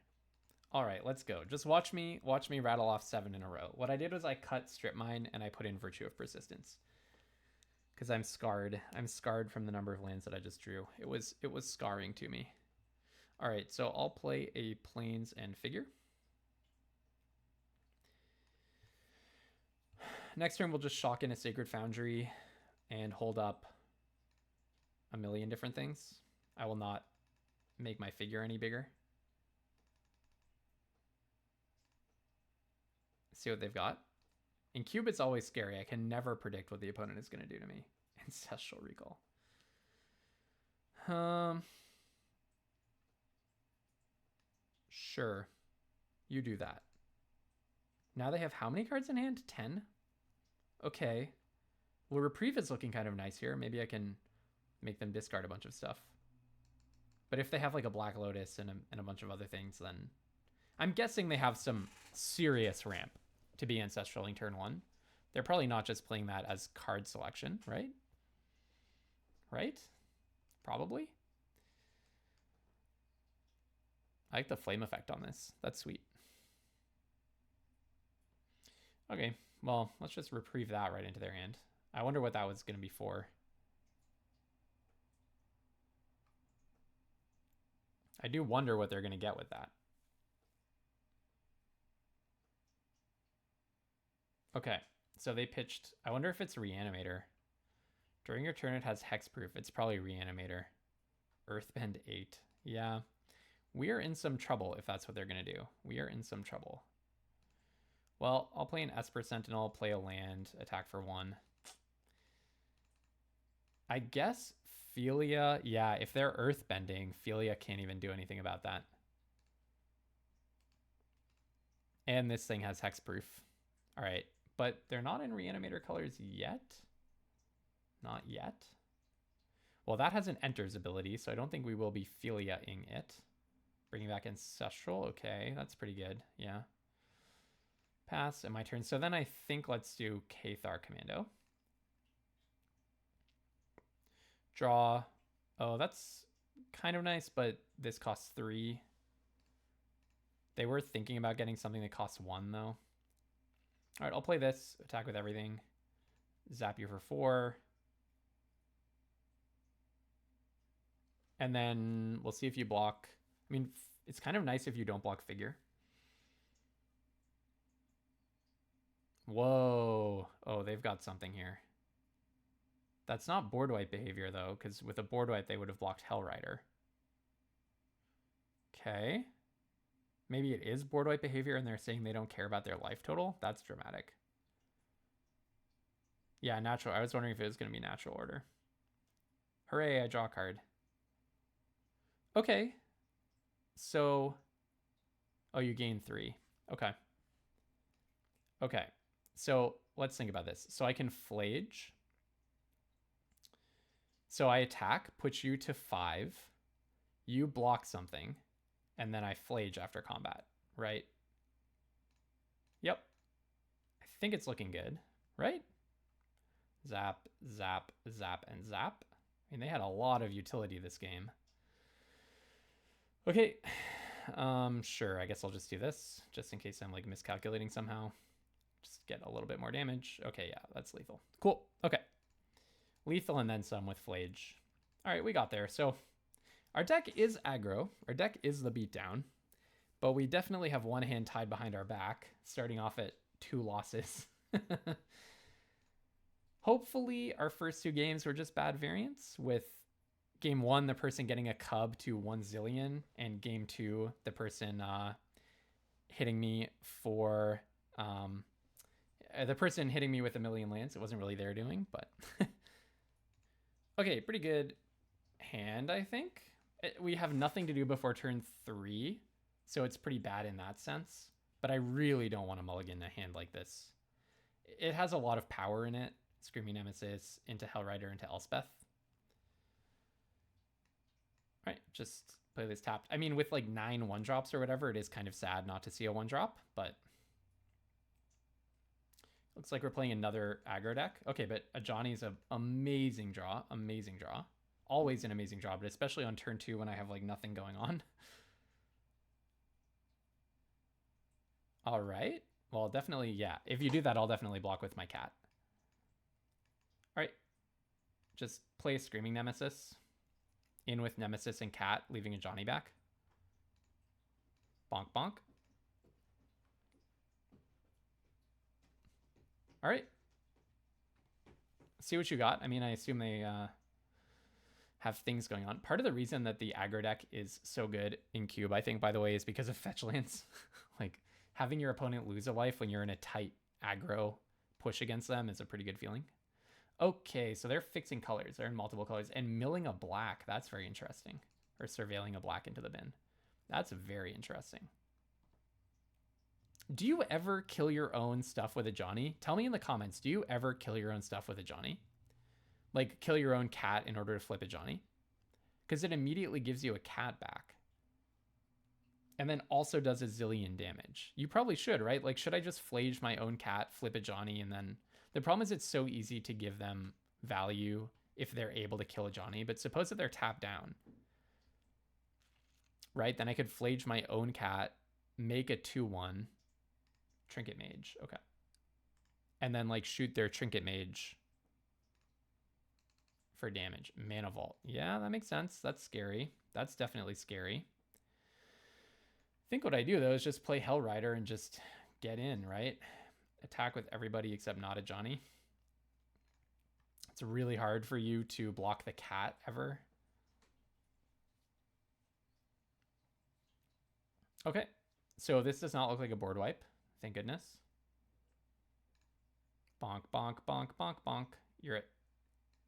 All right, let's go. Just watch me rattle off 7 in a row. What I did was I cut Strip Mine, and I put in Virtue of Persistence. Because I'm scarred. I'm scarred from the number of lands that I just drew. It was scarring to me. All right, so I'll play a Plains and Figure. Next turn, we'll just shock in a Sacred Foundry and hold up a million different things. I will not make my figure any bigger. See what they've got. In Cube, it's always scary. I can never predict what the opponent is going to do to me. Ancestral Recall. Sure. You do that. Now they have how many cards in hand? 10? Okay. Well, Reprieve is looking kind of nice here. Maybe I can make them discard a bunch of stuff. But if they have like a Black Lotus and a bunch of other things, then I'm guessing they have some serious ramp to be Ancestraling turn 1. They're probably not just playing that as card selection, right? Right? Probably. I like the flame effect on this. That's sweet. Okay, well, let's just reprieve that right into their hand. I wonder what that was going to be for. I do wonder what they're going to get with that. Okay, so they pitched... I wonder if it's Reanimator. During your turn, it has Hexproof. It's probably Reanimator. Earthbend 8. Yeah. We are in some trouble if that's what they're going to do. We are in some trouble. Well, I'll play an Esper Sentinel, play a land, attack for 1. I guess Philia... Yeah, if they're Earthbending, Philia can't even do anything about that. And this thing has Hexproof. All right. But they're not in Reanimator colors yet. Not yet. Well, that has an Enters ability, so I don't think we will be Philia-ing it. Bringing back Ancestral. Okay, that's pretty good. Yeah. Pass, and my turn. So then I think let's do Cathar Commando. Draw. Oh, that's kind of nice, but this costs 3. They were thinking about getting something that costs 1, though. All right, I'll play this. Attack with everything. Zap you for 4. And then we'll see if you block. I mean, it's kind of nice if you don't block Figure. Whoa. Oh, they've got something here. That's not board wipe behavior, though, because with a board wipe, they would have blocked Hellrider. Okay. Maybe it is board wipe behavior and they're saying they don't care about their life total. That's dramatic. Yeah, natural. I was wondering if it was going to be natural order. Hooray, I draw a card. Okay. So, oh, you gain 3. Okay. Okay. So let's think about this. So I can Flage. So I attack, put you to 5. You block something. And then I Flage after combat, right? Yep. I think it's looking good, right? Zap, zap, zap, and zap. I mean, they had a lot of utility this game. Okay. Sure, I guess I'll just do this, just in case I'm like miscalculating somehow. Just get a little bit more damage. Okay, yeah, that's lethal. Cool. Okay. Lethal and then some with Flage. All right, we got there. So our deck is aggro. Our deck is the beatdown. But we definitely have one hand tied behind our back, starting off at 2 losses. Hopefully our first 2 games were just bad variants, with game 1, the person getting a cub to 1 zillion, and game 2, the person hitting me for The person hitting me with a million lands, it wasn't really their doing, but... Okay, pretty good hand, I think. We have nothing to do before turn 3, so it's pretty bad in that sense. But I really don't want to mulligan a hand like this. It has a lot of power in it. Screaming Nemesis, into Hellrider, into Elspeth. All right, just play this tapped. I mean, with like 9 1-drops or whatever, it is kind of sad not to see a 1-drop, but... Looks like we're playing another aggro deck. Okay, but a Johnny's an amazing draw. Amazing draw. Always an amazing draw, but especially on turn 2 when I have like nothing going on. All right. Well, definitely, yeah. If you do that, I'll definitely block with my cat. All right. Just play a Screaming Nemesis. In with Nemesis and cat, leaving a Johnny back. Bonk, bonk. All right. See what you got. I mean, I assume they have things going on. Part of the reason that the aggro deck is so good in Cube, I think, by the way, is because of fetch lands. Like, having your opponent lose a life when you're in a tight aggro push against them is a pretty good feeling. Okay, so they're fixing colors. They're in multiple colors. And milling a black, that's very interesting. Or surveilling a black into the bin. That's very interesting. Do you ever kill your own stuff with a Johnny? Tell me in the comments, do you ever kill your own stuff with a Johnny? Like, kill your own cat in order to flip a Johnny? Because it immediately gives you a cat back. And then also does a zillion damage. You probably should, right? Like, should I just flage my own cat, flip a Johnny, and then... The problem is it's so easy to give them value if they're able to kill a Johnny. But suppose that they're tapped down. Right? Then I could flage my own cat, make a 2/1... Trinket Mage, okay. And then like shoot their Trinket Mage for damage. Mana Vault. Yeah, that makes sense. That's scary. That's definitely scary. I think what I do though is just play Hellrider and just get in, right? Attack with everybody except not a Johnny. It's really hard for you to block the cat ever. Okay, so this does not look like a board wipe. Thank goodness. Bonk, bonk, bonk, bonk, bonk. You're at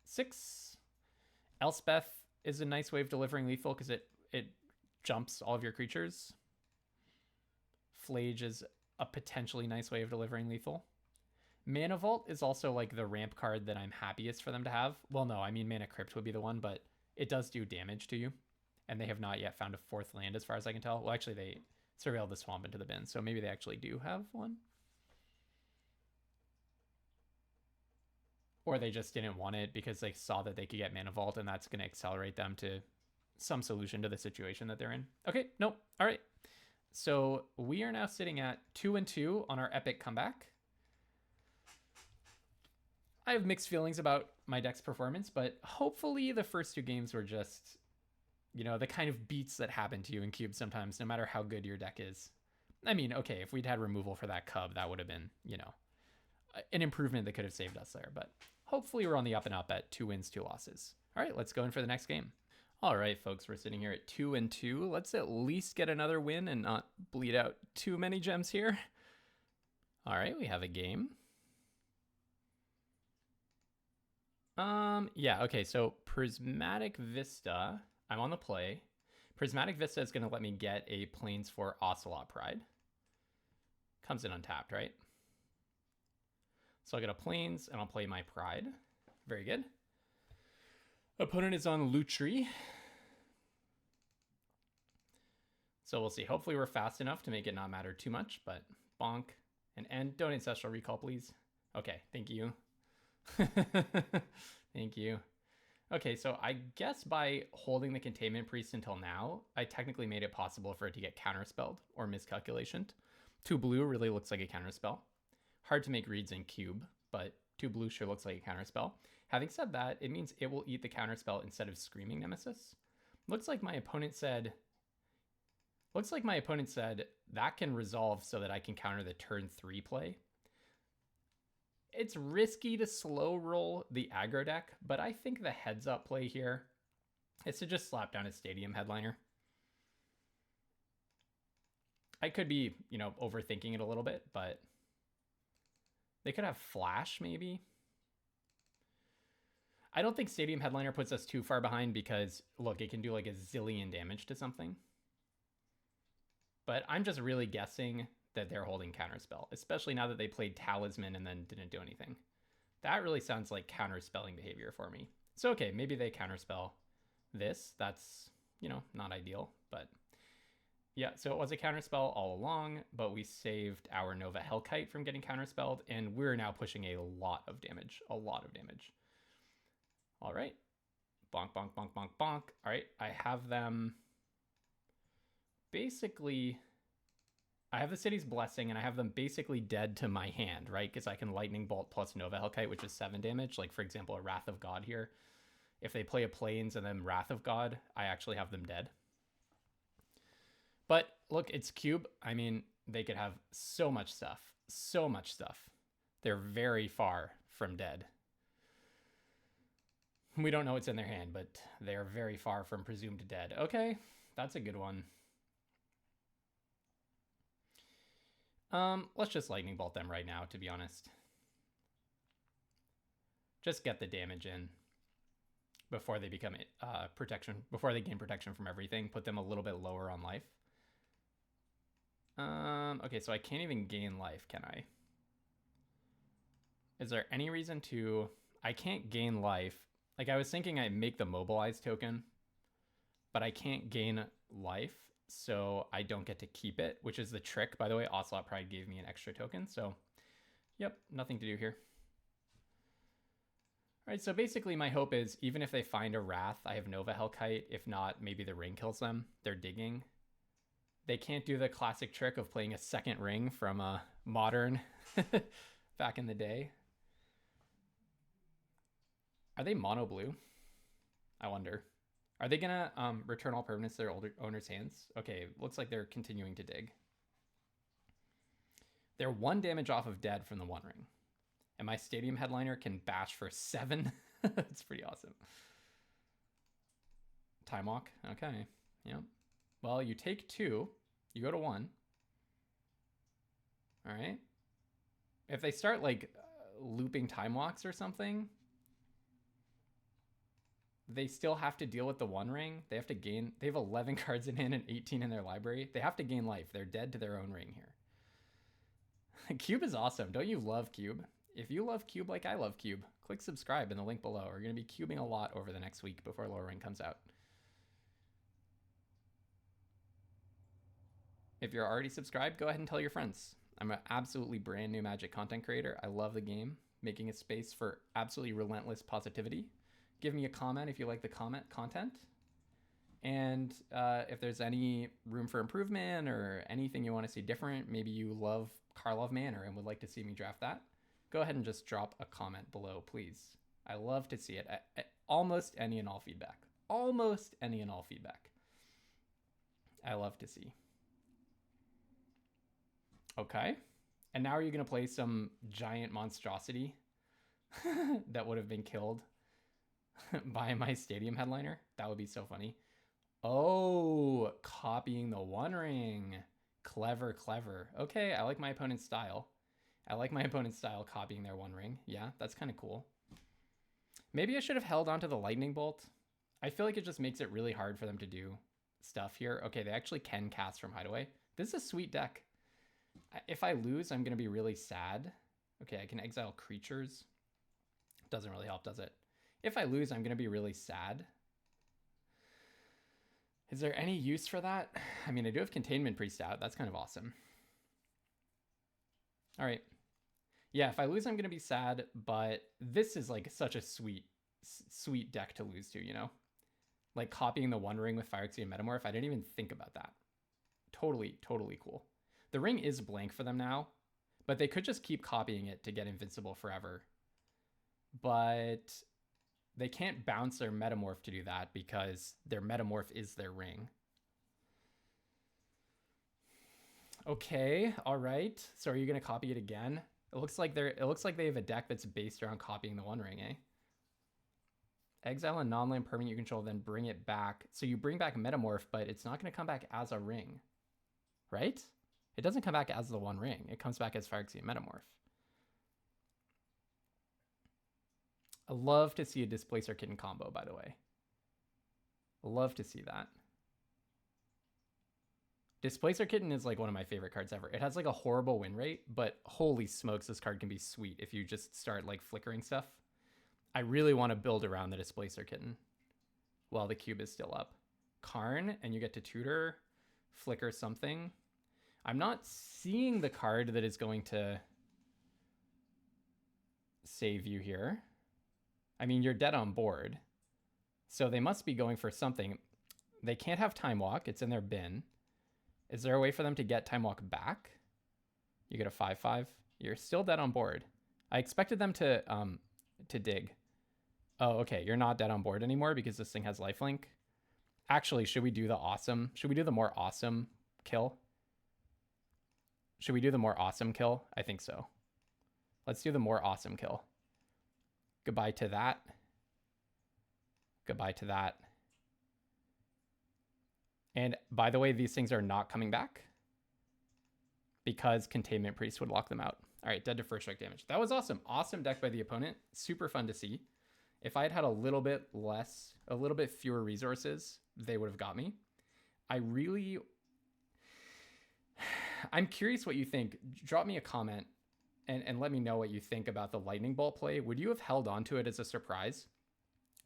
6. Elspeth is a nice way of delivering lethal because it jumps all of your creatures. Flage is a potentially nice way of delivering lethal. Mana Vault is also like the ramp card that I'm happiest for them to have. Well, no, I mean Mana Crypt would be the one, but it does do damage to you. And they have not yet found a 4th land as far as I can tell. Well, actually, they surveilled the swamp into the bin, so maybe they actually do have one. Or they just didn't want it because they saw that they could get Mana Vault and that's going to accelerate them to some solution to the situation that they're in. Okay, nope. All right. So we are now sitting at 2-2 on our epic comeback. I have mixed feelings about my deck's performance, but hopefully the first 2 games were just... You know, the kind of beats that happen to you in Cube sometimes, no matter how good your deck is. I mean, okay, if we'd had removal for that Cub, that would have been, you know, an improvement that could have saved us there. But hopefully we're on the up and up at 2 wins, 2 losses. All right, let's go in for the next game. All right, folks, we're sitting here at 2-2. Let's at least get another win and not bleed out too many gems here. All right, we have a game. Yeah, okay, so Prismatic Vista... I'm on the play. Prismatic Vista is going to let me get a Plains for Ocelot Pride. Comes in untapped, right? So I'll get a Plains and I'll play my Pride. Very good. Opponent is on Lutri. So we'll see. Hopefully we're fast enough to make it not matter too much, but bonk and end. Don't Ancestral Recall, please. Okay, thank you. Thank you. Okay, so I guess by holding the Containment Priest until now, I technically made it possible for it to get counterspelled or miscalculationed. 2 blue really looks like a counterspell. Hard to make reads in Cube, but 2 blue sure looks like a counterspell. Having said that, it means it will eat the counterspell instead of Screaming Nemesis. Looks like my opponent said that can resolve so that I can counter the turn 3 play. It's risky to slow roll the aggro deck, but I think the heads up play here is to just slap down a Stadium Headliner. I could be, you know, overthinking it a little bit, but They could have Flash, maybe. I don't think Stadium Headliner puts us too far behind because, look, it can do like a zillion damage to something. But I'm just really guessing that they're holding Counterspell, especially now that they played Talisman and then didn't do anything. That really sounds like counterspelling behavior for me. So, okay, maybe they counterspell this. That's, you know, not ideal, but yeah, so it was a counterspell all along, but we saved our Nova Hellkite from getting counterspelled, and we're now pushing a lot of damage. All right. Bonk, bonk, bonk, bonk, bonk. All right, I have them basically... I have the City's Blessing, and I have them basically dead to my hand, right? Because I can Lightning Bolt plus Nova Hellkite, which is 7 damage. Like, for example, a Wrath of God here. If they play a Plains and then Wrath of God, I actually have them dead. But, look, it's Cube. I mean, they could have so much stuff. So much stuff. They're very far from dead. We don't know what's in their hand, but they're very far from presumed dead. Okay, that's a good one. Let's just Lightning Bolt them right now, to be honest. Just get the damage in before they become protection, before they gain protection from everything. Put them a little bit lower on life. Okay, so I can't even gain life, can I? Is there any reason to... I can't gain life. Like, I was thinking I'd make the Mobilize token, but I can't gain life. So I don't get to keep it, which is the trick. By the way, Ocelot Pride gave me an extra token. So, yep, nothing to do here. All right, so basically my hope is even if they find a Wrath, I have Nova Hellkite. If not, maybe the ring kills them. They're digging. They can't do the classic trick of playing a second ring from Modern back in the day. Are they mono blue? I wonder. Are they gonna return all permanents to their owner's hands? Okay, looks like they're continuing to dig. They're 1 damage off of dead from the One Ring. And my Stadium Headliner can bash for 7. That's pretty awesome. Time Walk, okay, yep. Well, you take 2, you go to 1. All right. If they start like looping Time Walks or something, they still have to deal with the One Ring. They have to gain, they have 11 cards in hand and 18 in their library. They have to gain life. They're dead to their own ring here. Cube is awesome. Don't you love Cube? If you love Cube like I love Cube, click subscribe in the link below. We're going to be cubing a lot over the next week before Lower Ring comes out. If you're already subscribed, go ahead and tell your friends. I'm an absolutely brand new Magic content creator. I love the game, making a space for absolutely relentless positivity. Give me a comment if you like the content. And if there's any room for improvement or anything you want to see different, maybe you love Karlov Manor and would like to see me draft that, go ahead and just drop a comment below, please. I love to see it. Almost any and all feedback. Almost any and all feedback. I love to see. Okay. And now are you going to play some giant monstrosity that would have been killed by my Stadium Headliner? That would be so funny. Oh, copying the One Ring. Clever, clever. Okay, I like my opponent's style. I like my opponent's style copying their One Ring. Yeah, that's kind of cool. Maybe I should have held onto the Lightning Bolt. I feel like it just makes it really hard for them to do stuff here. Okay, they actually can cast from Hideaway. This is a sweet deck. If I lose, I'm going to be really sad. Okay, I can exile creatures. Doesn't really help, does it? If I lose, I'm going to be really sad. Is there any use for that? I mean, I do have Containment Priest out. That's kind of awesome. All right. Yeah, if I lose, I'm going to be sad, but this is like such a sweet deck to lose to, you know? Like copying the One Ring with Phyrexian Metamorph. I didn't even think about that. Totally, totally cool. The ring is blank for them now, but they could just keep copying it to get invincible forever. But they can't bounce their Metamorph to do that because their Metamorph is their ring. Okay, all right. So are you going to copy it again? It looks like they have a deck that's based around copying the One Ring, eh? Exile a non-land permanent you control, then bring it back. So you bring back Metamorph, but it's not going to come back as a ring, right? It doesn't come back as the One Ring. It comes back as Phyrexian Metamorph. I love to see a Displacer Kitten combo, by the way. Love to see that. Displacer Kitten is like one of my favorite cards ever. It has like a horrible win rate, but holy smokes, this card can be sweet if you just start like flickering stuff. I really want to build around the Displacer Kitten while the cube is still up. Karn, and you get to tutor, flicker something. I'm not seeing the card that is going to save you here. I mean, you're dead on board. So they must be going for something. They can't have Time Walk. It's in their bin. Is there a way for them to get Time Walk back? You get a 5/5. You're still dead on board. I expected them to dig. Oh, okay. You're not dead on board anymore because this thing has lifelink. Actually, should we do the awesome? Should we do the more awesome kill? Should we do the more awesome kill? I think so. Let's do the more awesome kill. Goodbye to that. Goodbye to that. And by the way, these things are not coming back because Containment Priest would lock them out. All right, dead to first strike damage. That was awesome. Awesome deck by the opponent. Super fun to see. If I had had a little bit fewer resources, they would have got me. I'm curious what you think. Drop me a comment and let me know what you think about the lightning bolt play. Would you have held on to it as a surprise?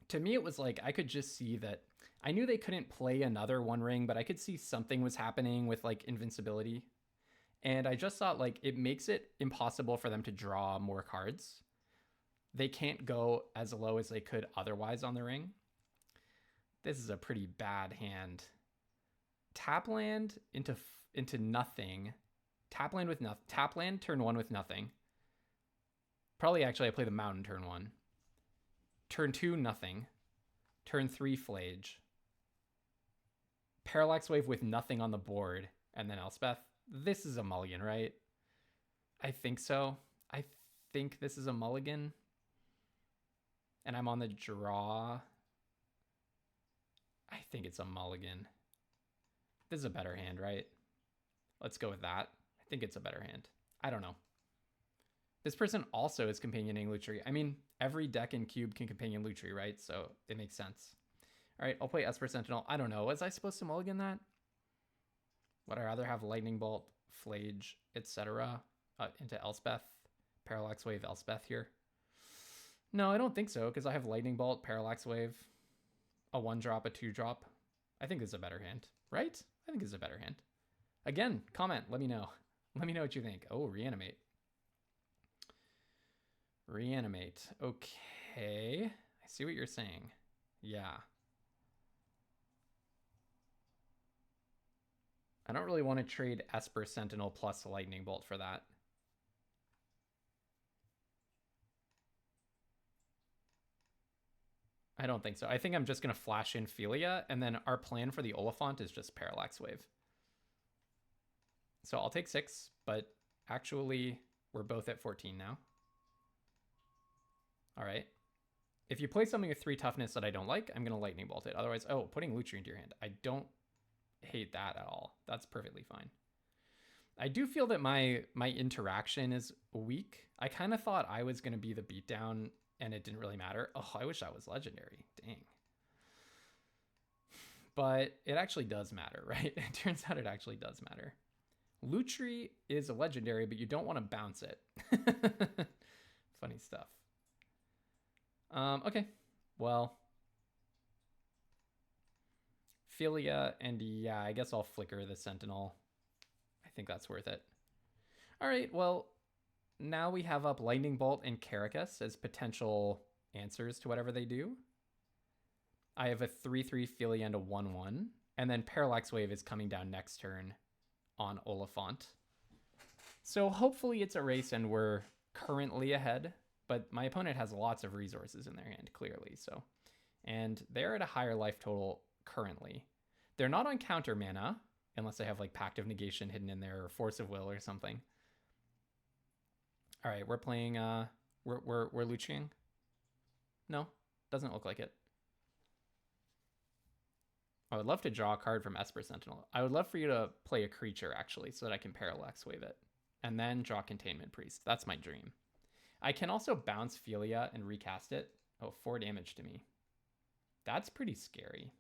To me, it was like I could just see that. I knew they couldn't play another One Ring, but I could see something was happening with like invincibility. And I just thought like it makes it impossible for them to draw more cards. They can't go as low as they could otherwise on the ring. This is a pretty bad hand. Tap land into nothing. Tap land with nothing. Tap land turn 1 with nothing. Probably actually I play the mountain turn 1. Turn 2 nothing. Turn 3 Flage. Parallax Wave with nothing on the board, and then Elspeth. This is a mulligan, right? I think so. I think this is a mulligan. And I'm on the draw. I think it's a mulligan. This is a better hand, right? Let's go with that. I think it's a better hand. I don't know. This person also is companioning Lutri. I mean, every deck in Cube can companion Lutri, right? So it makes sense. All right, I'll play Esper Sentinel. I don't know. Was I supposed to mulligan that? Would I rather have Lightning Bolt, Flage, etc. Into Elspeth? Parallax Wave, Elspeth here? No, I don't think so, because I have Lightning Bolt, Parallax Wave, a 1-drop, a 2-drop. I think this is a better hand, right? I think this is a better hand. Again, comment. Let me know. Let me know what you think. Oh, Reanimate. Reanimate. Okay. I see what you're saying. Yeah. I don't really want to trade Esper Sentinel plus Lightning Bolt for that. I don't think so. I think I'm just going to flash in Philia, and then our plan for the Oliphant is just Parallax Wave. So I'll take 6, but actually we're both at 14 now. All right. If you play something with 3 toughness that I don't like, I'm going to Lightning Bolt it. Otherwise, oh, putting Lutri into your hand. I don't hate that at all. That's perfectly fine. I do feel that my interaction is weak. I kind of thought I was going to be the beatdown and it didn't really matter. Oh, I wish I was legendary. Dang. But it actually does matter, right? It turns out it actually does matter. Lutri is a legendary, but you don't want to bounce it. Funny stuff. Okay. Well, Philia, and yeah, I guess I'll flicker the Sentinel. I think that's worth it. All right, well, now we have up Lightning Bolt and Caracas as potential answers to whatever they do. I have a 3/3 Philia and a 1/1, and then Parallax Wave is coming down next turn on Oliphant. So hopefully it's a race and we're currently ahead, but my opponent has lots of resources in their hand, clearly. So, and they're at a higher life total currently. They're not on counter mana, unless they have like Pact of Negation hidden in there or Force of Will or something. All right, we're playing, we're Luching. No, doesn't look like it. I would love to draw a card from Esper Sentinel. I would love for you to play a creature, actually, so that I can Parallax Wave it. And then draw Containment Priest. That's my dream. I can also bounce Philia and recast it Oh, 4 damage to me. That's pretty scary.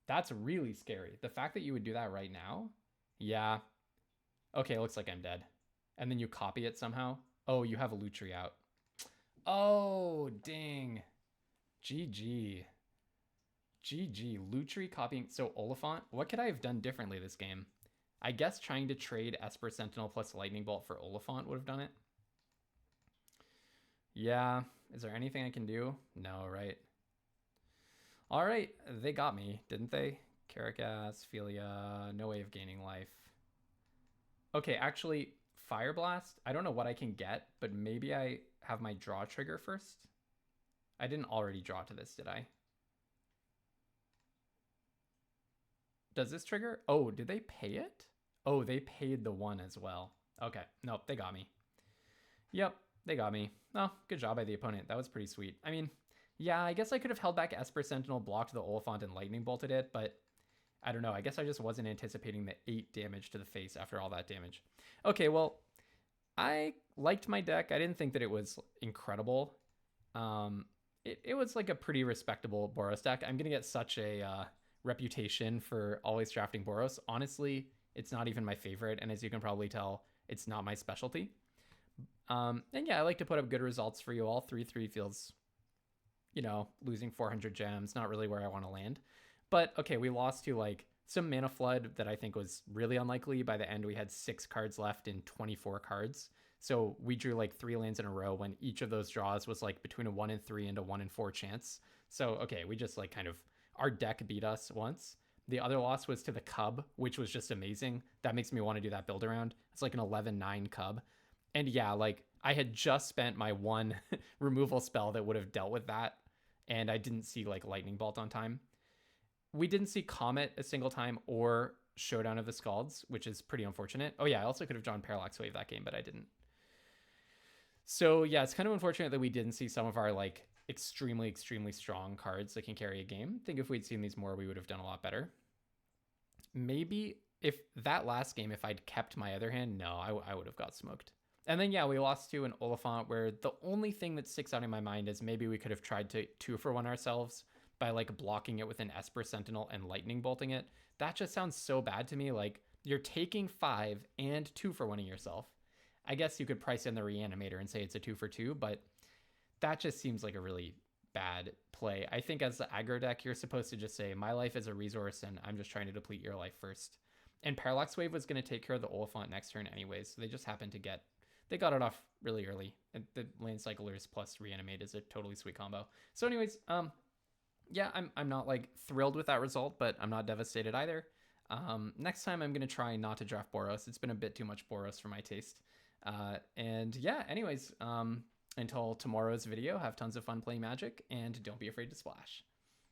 That's really scary. The fact that you would do that right now? Yeah. Okay, looks like I'm dead. And then you copy it somehow? Oh, you have a Lutri out. Oh, dang. GG. GG. Lutri copying. So, Oliphant, what could I have done differently this game? I guess trying to trade Esper Sentinel plus Lightning Bolt for Oliphant would have done it. Yeah. Is there anything I can do? No, right? All right. They got me, didn't they? Caragas, Philia, no way of gaining life. Okay, actually, Fire Blast, I don't know what I can get, but maybe I have my draw trigger first. I didn't already draw to this, did I? Does this trigger? Oh, did they pay it? Oh, they paid the 1 as well. Okay, nope, they got me. Yep, they got me. Oh, good job by the opponent. That was pretty sweet. I mean, yeah, I guess I could have held back Esper Sentinel, blocked the Oliphant, and Lightning Bolted it, but I don't know. I guess I just wasn't anticipating the 8 damage to the face after all that damage. Okay, well, I liked my deck. I didn't think that it was incredible. It was like a pretty respectable Boros deck. I'm going to get such a reputation for always drafting Boros. Honestly, it's not even my favorite, and as you can probably tell, it's not my specialty. And yeah, I like to put up good results for you all. 3-3 feels, you know, losing 400 gems, not really where I want to land. But okay, we lost to like some mana flood that I think was really unlikely. By the end, we had 6 cards left in 24 cards. So we drew like 3 lands in a row when each of those draws was like between a 1 in 3 and a 1 in 4 chance. So, okay, we just like kind of, our deck beat us once. The other loss was to the Cub, which was just amazing. That makes me want to do that build around. It's like an 11-9 Cub. And yeah, like I had just spent my 1 removal spell that would have dealt with that. And I didn't see like Lightning Bolt on time. We didn't see Comet a single time or Showdown of the Scalds, which is pretty unfortunate. Oh yeah, I also could have drawn Parallax Wave that game, but I didn't. So yeah, it's kind of unfortunate that we didn't see some of our like extremely, extremely strong cards that can carry a game. I think if we'd seen these more, we would have done a lot better. Maybe if that last game, if I'd kept my other hand, no, I would have got smoked. And then yeah, we lost to an Oliphant where the only thing that sticks out in my mind is maybe we could have tried to 2-for-1 ourselves by like blocking it with an Esper Sentinel and Lightning Bolting it. That just sounds so bad to me. Like you're taking 5 and 2-for-1ing yourself. I guess you could price in the Reanimator and say it's a 2-for-2, but that just seems like a really bad play. I think as the aggro deck, you're supposed to just say, my life is a resource and I'm just trying to deplete your life first. And Parallax Wave was going to take care of the Oliphant next turn anyways, so they just happened to they got it off really early. And the Land Cyclers plus Reanimate is a totally sweet combo. So anyways, yeah, I'm not like thrilled with that result, but I'm not devastated either. Next time I'm going to try not to draft Boros. It's been a bit too much Boros for my taste. And yeah, anyways, until tomorrow's video, have tons of fun playing Magic and don't be afraid to splash.